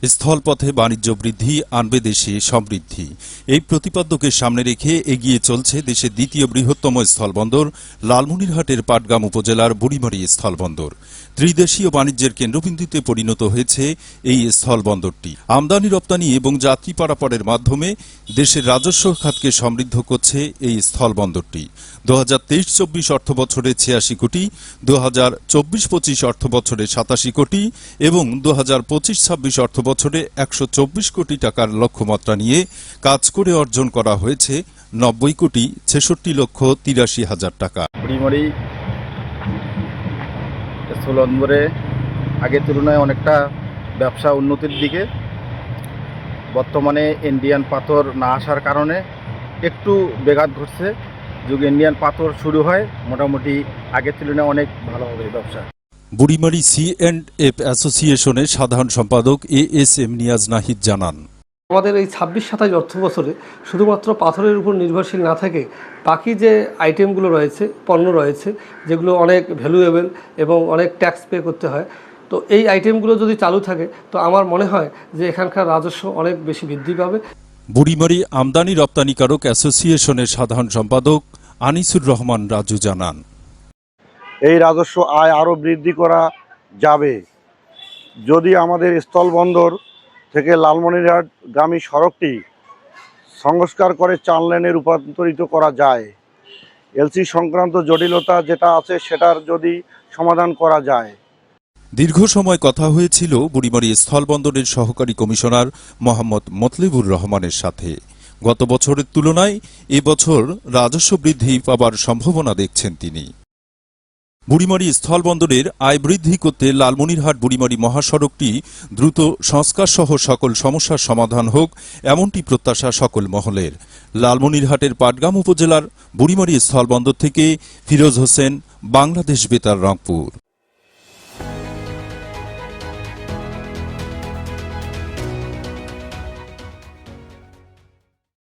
স্থলপথে বাণিজ্য বৃদ্ধি আনবে দেশে সমৃদ্ধি, এই প্রতিপাদ্যকে সামনে রেখে এগিয়ে চলছে দেশের দ্বিতীয় বৃহত্তম স্থলবন্দর লালমনিরহাটের পাটগ্রাম উপজেলার বুড়িমারী স্থলবন্দর। ত্রিদেশীয় বাণিজ্যের কেন্দ্রবিন্দুতে পরিণত হয়েছে এই স্থলবন্দরটি। আমদানি রপ্তানি এবং যাত্রী পারাপারের মাধ্যমে দেশের রাজস্ব খাতকে সমৃদ্ধ করছে এই স্থলবন্দরটি। 2023-24 অর্থবছরে 86 কোটি, 2024-25 অর্থবছরে 87 কোটি এবং 2025-26 অর্থবছরে 124 কোটি টাকার লক্ষ্যমাত্রা নিয়ে কাজ করে অর্জন করা হয়েছে 90 কোটি 66 লক্ষ 83 হাজার টাকা। বুড়িমারী স্থলবন্দরে আগের তুলনায় অনেকটা ব্যবসা উন্নতির দিকে। বর্তমানে ইন্ডিয়ান পাথর না আসার কারণে একটু ব্যাঘাত ঘটছে। যদি ইন্ডিয়ান পাথর শুরু হয় মোটামুটি আগের তুলনায় অনেক ভালো হবে ব্যবসা। বুড়িমারী C&F অ্যাসোসিয়েশনের সাধারণ সম্পাদক ASM নিয়াজ নাহিদ জানান, আমাদের এই 26-27 অর্থ বছরে শুধুমাত্র পাথরের উপর নির্ভরশীল না থাকে বাকি যে আইটেমগুলো রয়েছে, পণ্য রয়েছে, যেগুলো অনেক ভ্যালুয়েবল এবং অনেক ট্যাক্স পে করতে হয়, তো এই আইটেমগুলো যদি চালু থাকে তো আমার মনে হয় যে এখানকার রাজস্ব অনেক বেশি বৃদ্ধি পাবে। বুড়িমারী আমদানি রপ্তানিকারক অ্যাসোসিয়েশনের সাধারণ সম্পাদক আনিসুর রহমান রাজু জানান, এই রাজস্ব আয় আরও বৃদ্ধি করা যাবে যদি আমাদের স্থলবন্দর থেকে লালমনিরহাটগামী সড়কটি সংস্কার করে 4 লেনে রূপান্তরিত করা যায়। এলসি সংক্রান্ত জটিলতা যেটা আছে সেটার যদি সমাধান করা যায়। দীর্ঘ সময় কথা হয়েছিল বুড়িমারী স্থলবন্দরের সহকারী কমিশনার মোহাম্মদ মতলিবুর রহমানের সাথে। গত বছরের তুলনায় এবছর রাজস্ব বৃদ্ধি পাবার সম্ভাবনা দেখছেন তিনি। বুড়িমারী স্থলবন্দরের আয় বৃদ্ধি করতে লালমনিরহাট বুড়িমারী মহাসড়কটি দ্রুত সংস্কার সহ সকল সমস্যার সমাধান হোক, এমনটি প্রত্যাশা সকল মহলের। লালমনিরহাটের পাটগ্রাম উপজেলার বুড়িমারী স্থলবন্দর থেকে ফিরোজ হোসেন, বাংলাদেশ বেতার, রংপুর।